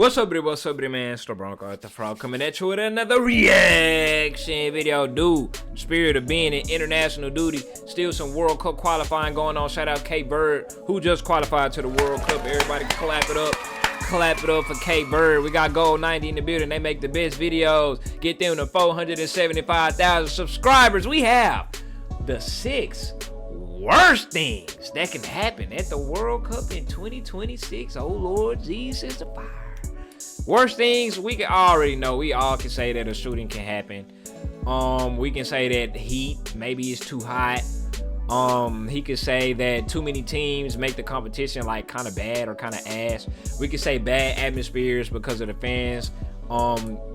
What's up, man? It's the Bronco at the Frog coming at you with another reaction video. Dude, spirit of being in international duty, still some World Cup qualifying going on. Shout out K Bird, who just qualified to the World Cup. Everybody clap it up. Clap it up for K Bird. We got Gold 90 in the building. They make the best videos. Get them to 475,000 subscribers. We have the 6 worst things that can happen at the World Cup in 2026. Oh Lord Jesus, the fire. Worst things we can already know. We all can say that a shooting can happen. We can say that heat, maybe it's too hot. He could say that too many teams make the competition like kind of bad or kind of ass. We could say bad atmospheres because of the fans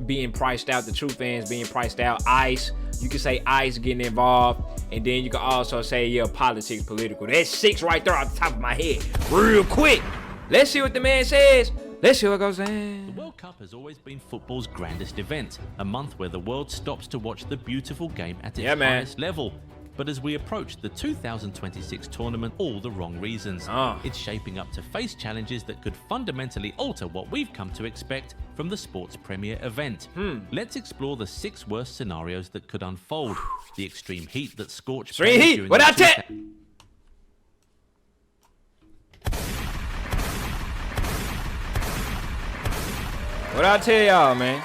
being priced out, the true fans being priced out. Ice, you could say ice getting involved, and then you could also say, yeah, politics, political. That's 6 right there off the top of my head. Real quick, let's see what the man says. Let's see what goes in. The World Cup has always been football's grandest event, a month where the world stops to watch the beautiful game at its highest level. But as we approach the 2026 tournament, all the wrong reasons. It's shaping up to face challenges that could fundamentally alter what we've come to expect from the sport's premier event. Let's explore the 6 worst scenarios that could unfold. The extreme heat that scorched extreme heat. What I tell y'all, man?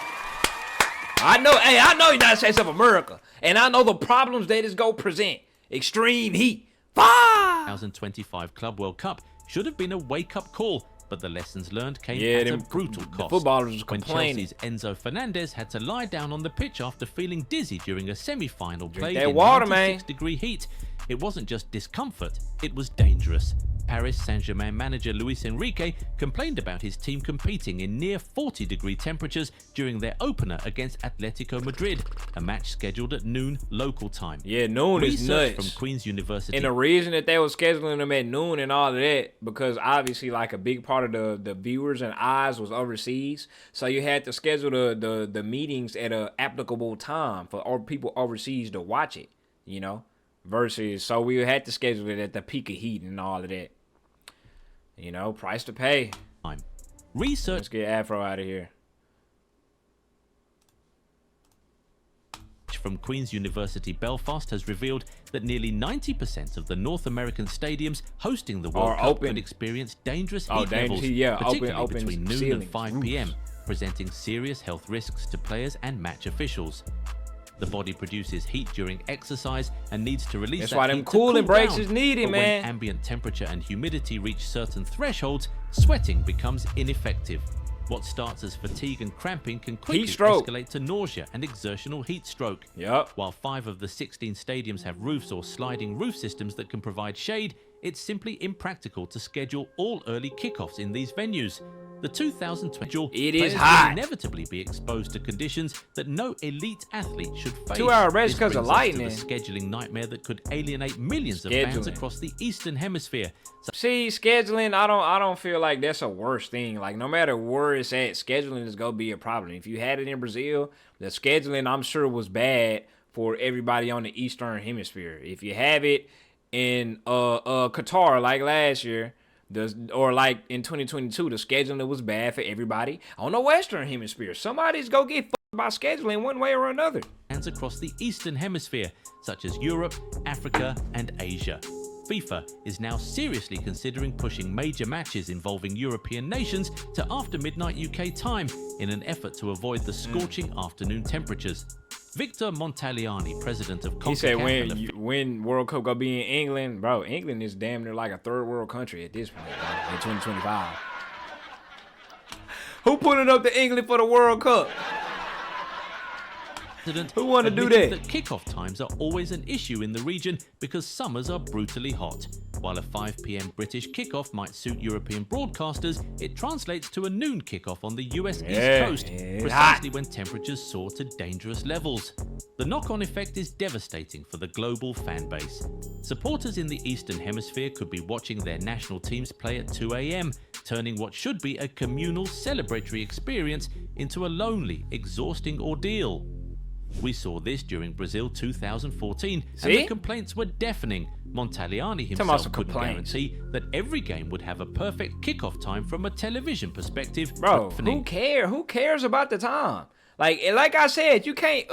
I know United States of America, and I know the problems that is go present. Extreme heat. 2025 Club World Cup should have been a wake-up call, but the lessons learned came at a brutal cost. The footballers was complaining. When Chelsea's Enzo Fernandez had to lie down on the pitch after feeling dizzy during a semi-final played in 96-degree heat. It wasn't just discomfort, it was dangerous. Paris Saint-Germain manager Luis Enrique complained about his team competing in near 40-degree temperatures during their opener against Atletico Madrid, a match scheduled at noon local time. Yeah, noon is nuts. From Queen's University. And the reason that they were scheduling them at noon and all of that, because obviously like a big part of the viewers and eyes was overseas, so you had to schedule the meetings at a applicable time for people overseas to watch it, you know, versus so we had to schedule it at the peak of heat and all of that. You know, price to pay. Research. Let's get Afro out of here. From Queen's University Belfast has revealed that nearly 90% of the North American stadiums hosting the World Cup could experience dangerous heat levels, particularly between noon and 5 p.m., presenting serious health risks to players and match officials. The body produces heat during exercise and needs to release That's that why them cooling breaks is needed, but man. When ambient temperature and humidity reach certain thresholds, sweating becomes ineffective. What starts as fatigue and cramping can quickly escalate to nausea and exertional heat stroke. While 5 of the 16 stadiums have roofs or sliding roof systems that can provide shade, it's simply impractical to schedule all early kickoffs in these venues. The 2020 players will inevitably be exposed to conditions that no elite athlete should face. 2-hour rest because of lightning. A scheduling nightmare that could alienate millions of fans across the Eastern Hemisphere. See, scheduling, I don't feel like that's a worse thing. Like, no matter where it's at, scheduling is gonna be a problem. If you had it in Brazil, the scheduling I'm sure was bad for everybody on the Eastern Hemisphere. If you have it in Qatar like last year, or like in 2022, the scheduling was bad for everybody on the Western Hemisphere. Somebody's gonna get fucked by scheduling one way or another. And across the Eastern Hemisphere, such as Europe, Africa, and Asia. FIFA is now seriously considering pushing major matches involving European nations to after midnight UK time in an effort to avoid the scorching afternoon temperatures. Victor Montagliani, president of CONCACAF, he said when World Cup gonna be in England, bro, England is damn near like a third world country at this point, bro, in 2025. Who putting up to England for the World Cup? Who want to do that? Kickoff times are always an issue in the region because summers are brutally hot. While a 5 p.m. British kickoff might suit European broadcasters, it translates to a noon kickoff on the US East Coast, precisely when temperatures soar to dangerous levels. The knock-on effect is devastating for the global fan base. Supporters in the Eastern Hemisphere could be watching their national teams play at 2 a.m., turning what should be a communal celebratory experience into a lonely, exhausting ordeal. We saw this during Brazil 2014, and the complaints were deafening. Montagliani Talking about himself some couldn't complaints. guarantee that every game would have a perfect kickoff time from a television perspective. Bro, who cares? Who cares about the time? Like I said, you can't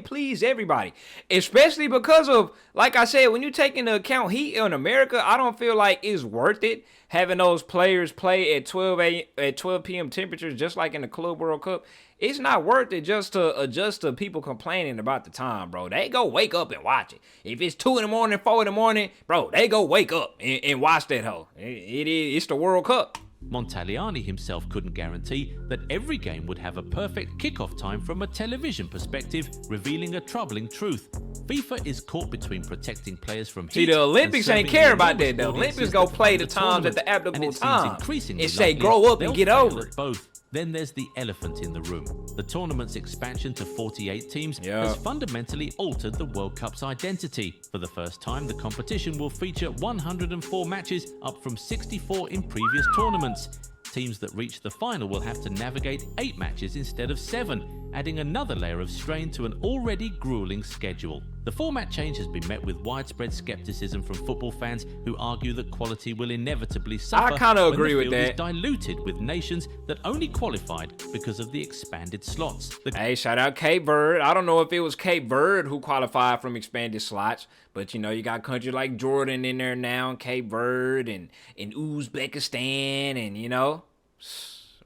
please everybody. Especially because of, like I said, when you take into account heat in America, I don't feel like it's worth it having those players play at 12 p.m. temperatures, just like in the Club World Cup. It's not worth it just to adjust to people complaining about the time, bro. They go wake up and watch it. If it's 2 in the morning, 4 in the morning, bro, they go wake up and watch that hoe. It's the World Cup. Montagliani himself couldn't guarantee that every game would have a perfect kickoff time from a television perspective, revealing a troubling truth. FIFA is caught between protecting players from heat. See, the Olympics ain't care about that. The audiences Olympics go that play fund the times at the and applicable it seems time. increasingly It say likely grow up and they'll get fail over at it. both. Then there's the elephant in the room. The tournament's expansion to 48 teams has fundamentally altered the World Cup's identity. For the first time, the competition will feature 104 matches, up from 64 in previous tournaments. Teams that reach the final will have to navigate 8 matches instead of 7, adding another layer of strain to an already grueling schedule. The format change has been met with widespread skepticism from football fans who argue that quality will inevitably suffer I kind of when agree the with field that. is diluted with nations that only qualified because of the expanded slots. Hey, shout out Cape Verde. I don't know if it was Cape Verde who qualified from expanded slots, but you know, you got countries like Jordan in there now, and Cape Verde and Uzbekistan, and you know,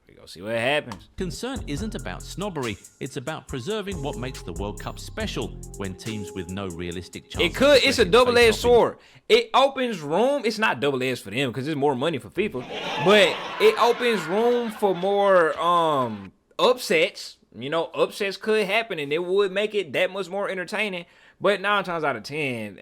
we go see what happens. Concern isn't about snobbery, it's about preserving what makes the World Cup special when teams with no realistic chance. It's a double-edged sword. It opens room. It's not double-edged for them because it's more money for FIFA, but it opens room for more upsets. You know, upsets could happen and it would make it that much more entertaining. But 9 times out of 10,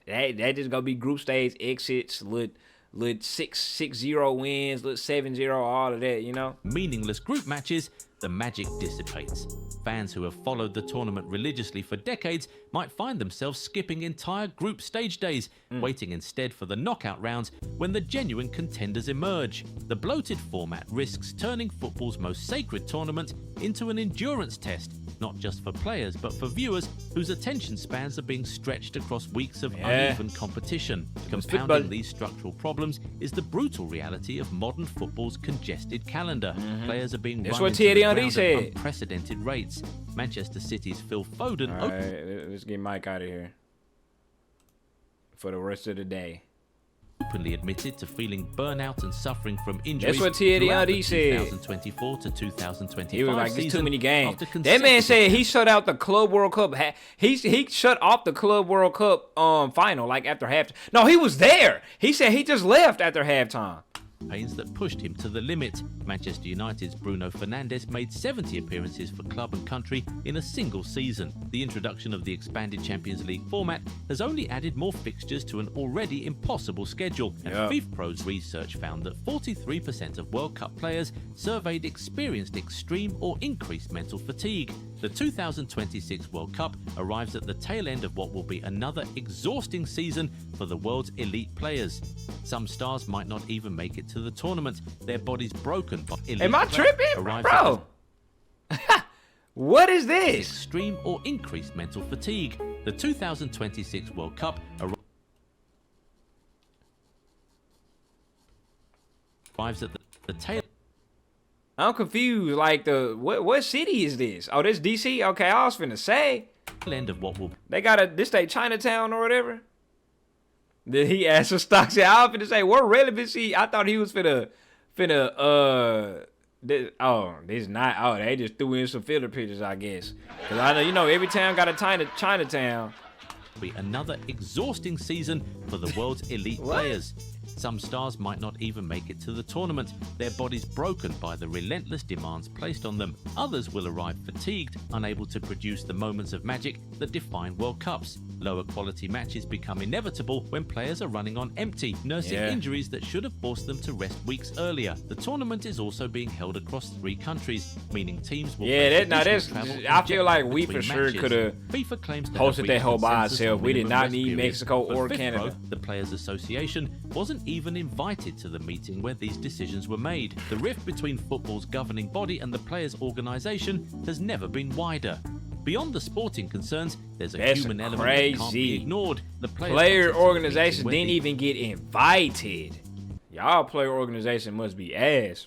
that just gonna be group stage exits, lit 6-0 wins, lit 7-0, all of that, you know? Meaningless group matches, the magic dissipates. Fans who have followed the tournament religiously for decades might find themselves skipping entire group stage days, waiting instead for the knockout rounds when the genuine contenders emerge. The bloated format risks turning football's most sacred tournament into an endurance test, not just for players but for viewers whose attention spans are being stretched across weeks of uneven competition. Compounding these structural problems is the brutal reality of modern football's congested calendar. Players are being run into the ground at unprecedented rates. Manchester City's Phil Foden. All right, let's get Mike out of here for the rest of the day. Openly admitted to feeling burnout and suffering from injuries. That's what Thierry throughout the Henry said. 2024 to 2025 He was like, "There's too many games." after That man said he consecutive shut out the Club World Cup. He shut off the Club World Cup final like after half. No, he was there. He said he just left after halftime. campaigns that pushed him to the limit. Manchester United's Bruno Fernandes made 70 appearances for club and country in a single season. The introduction of the expanded Champions League format has only added more fixtures to an already impossible schedule, and FIFPro's research found that 43% of World Cup players surveyed experienced extreme or increased mental fatigue. The 2026 World Cup arrives at the tail end of what will be another exhausting season for the world's elite players. Some stars might not even make it to the tournament, their bodies broken by elite Am I tripping? Bro. What is this? Extreme or increased mental fatigue. The 2026 World Cup arrives at the tail. I'm confused. Like what city is this? Oh, this DC? Okay, I was finna say. End of what will They got this they Chinatown or whatever. Then he asked for stocks. I was finna say what relevancy. I thought he was finna this not. Oh, they just threw in some filler pictures, I guess. Cause I know every town got a Chinatown. Be another exhausting season for the world's elite players. Some stars might not even make it to the tournament, their bodies broken by the relentless demands placed on them. Others will arrive fatigued, unable to produce the moments of magic that define World Cups. Lower quality matches become inevitable when players are running on empty, nursing injuries that should have forced them to rest weeks earlier. The tournament is also being held across 3 countries, meaning teams will I feel like we for sure could have hosted that whole by ourselves. We did not need Mexico or Canada. The Players Association wasn't even invited to the meeting where these decisions were made. The rift between football's governing body and the players' organisation has never been wider. Beyond the sporting concerns, there's a That's human element that can't be crazy. ignored. The Player organization didn't even get invited. Y'all player organization must be ass.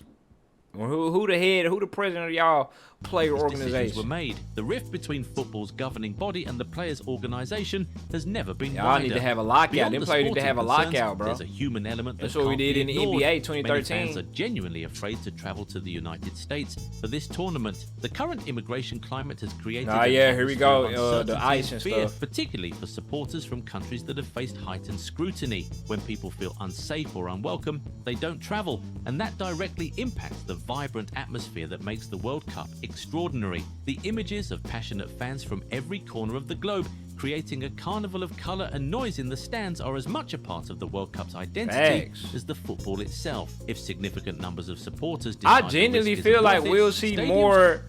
Who the head, who the president of y'all player Decisions organization? were made. The rift between football's governing body and the players' organization has never been Y'all wider. need to have a lockout. Beyond Them the players need to sporting have a concerns, lockout, bro. There's a human element That's that what we can't did be in the ignored. NBA Many 2013. fans are genuinely afraid to travel to the United States for this tournament. The current immigration climate has created Ah, an yeah, here we atmosphere go, of the uncertainty ice and fear, stuff. particularly for supporters from countries that have faced heightened scrutiny. When people feel unsafe or unwelcome, they don't travel, and that directly impacts the vibrant atmosphere that makes the World Cup extraordinary. The images of passionate fans from every corner of the globe creating a carnival of colour and noise in the stands are as much a part of the World Cup's identity Facts. as the football itself. If significant numbers of supporters I decide the genuinely risk feel isn't like worth it, we'll see stadiums more.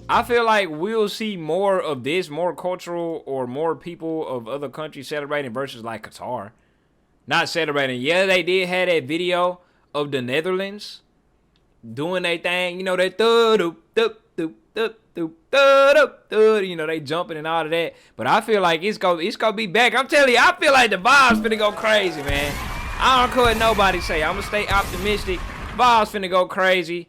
I feel like we'll see more of this, more cultural or more people of other countries celebrating versus like Qatar. Not celebrating. Yeah, they did have that video of the Netherlands doing their thing. You know, they you know, they jumping and all of that. But I feel like it's gonna be back. I'm telling you, I feel like the vibes finna go crazy, man. I don't care what nobody say. I'm gonna stay optimistic. Vibes finna go crazy.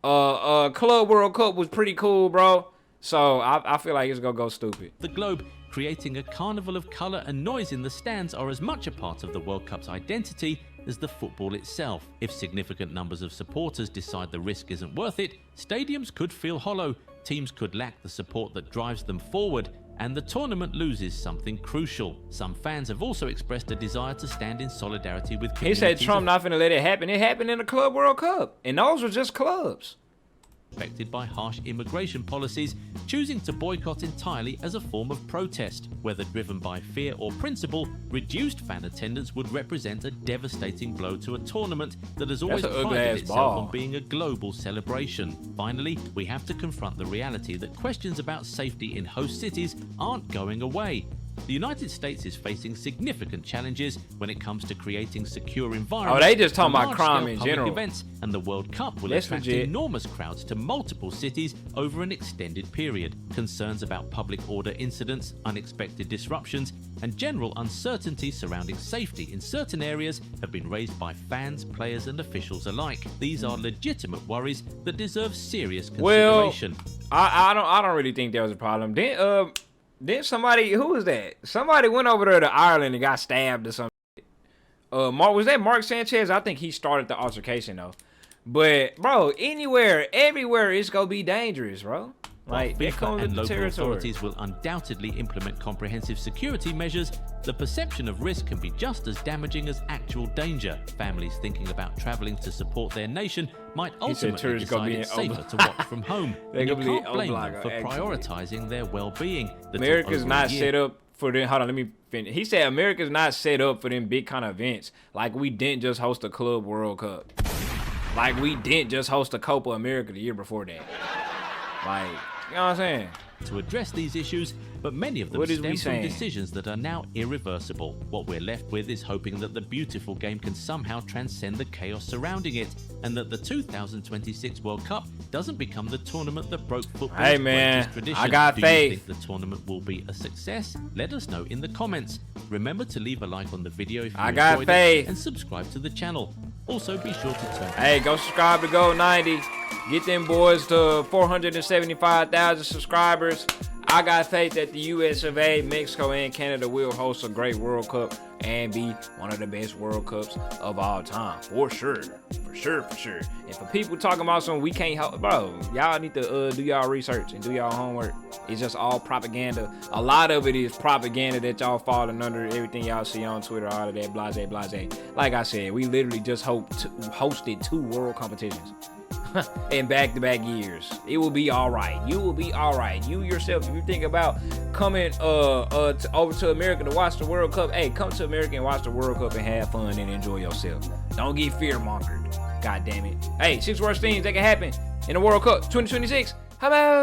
Club World Cup was pretty cool, bro. So I feel like it's gonna go stupid. the globe, creating a carnival of colour and noise in the stands are as much a part of the World Cup's identity as the football itself. If significant numbers of supporters decide the risk isn't worth it, stadiums could feel hollow, teams could lack the support that drives them forward, and the tournament loses something crucial. Some fans have also expressed a desire to stand in solidarity with He said communities Trump not finna let it happen. It happened in the Club World Cup, and those were just clubs. affected by harsh immigration policies, choosing to boycott entirely as a form of protest. Whether driven by fear or principle, reduced fan attendance would represent a devastating blow to a tournament that has always That's an prided ugly-ass itself ball. on being a global celebration. Finally, we have to confront the reality that questions about safety in host cities aren't going away. The United States is facing significant challenges when it comes to creating secure environments. Oh, they just talking for about crime large-scale in public general. events, and the World Cup will That's attract legit. enormous crowds to multiple cities over an extended period. Concerns about public order incidents, unexpected disruptions, and general uncertainty surrounding safety in certain areas have been raised by fans, players, and officials alike. These are legitimate worries that deserve serious Well, consideration. I don't really think there was a problem. Then somebody, who was that? Somebody went over there to Ireland and got stabbed or something. Was that Mark Sanchez? I think he started the altercation though. But bro, anywhere, everywhere, it's gonna be dangerous, bro. Like that FIFA comes with and the local territory. authorities will undoubtedly implement comprehensive security measures. The perception of risk can be just as damaging as actual danger. Families thinking about traveling to support their nation might ultimately tourists gonna decide be it's in safer to watch from home. They're And you gonna be can't blame them Oblak, for actually. prioritizing their well-being. That took America's over not a year. set up for them. Hold on, let me finish. He said America's not set up for them big kind of events. Like we didn't just host a Club World Cup. Like we didn't just host a Copa America the year before that. Like, you know what I'm saying? to address these issues, but many of them What is stem we from saying? decisions that are now irreversible. What we're left with is hoping that the beautiful game can somehow transcend the chaos surrounding it, and that the 2026 World Cup doesn't become the tournament that broke football's Hey, man, greatest tradition. I got Do faith. you think the tournament will be a success? Let us know in the comments. Remember to leave a like on the video if you I got enjoyed faith. it, and subscribe to the channel. Also, be sure to turn Hey, go subscribe to Gold 90. Get them boys to 475,000 subscribers. I got faith that the US of A, Mexico, and Canada will host a great World Cup and be one of the best World Cups of all time. For sure. For sure, for sure. And for people talking about something we can't help, bro, y'all need to do y'all research and do y'all homework. It's just all propaganda. A lot of it is propaganda that y'all falling under. Everything y'all see on Twitter, all of that, blase, blase. Like I said, we literally just hosted 2 world competitions. In back-to-back years. It will be all right. You will be all right. You yourself, if you think about coming over to America to watch the World Cup, hey, come to America and watch the World Cup and have fun and enjoy yourself. Don't get fear-mongered. God damn it. Hey, 6 worst things that can happen in the World Cup 2026. How about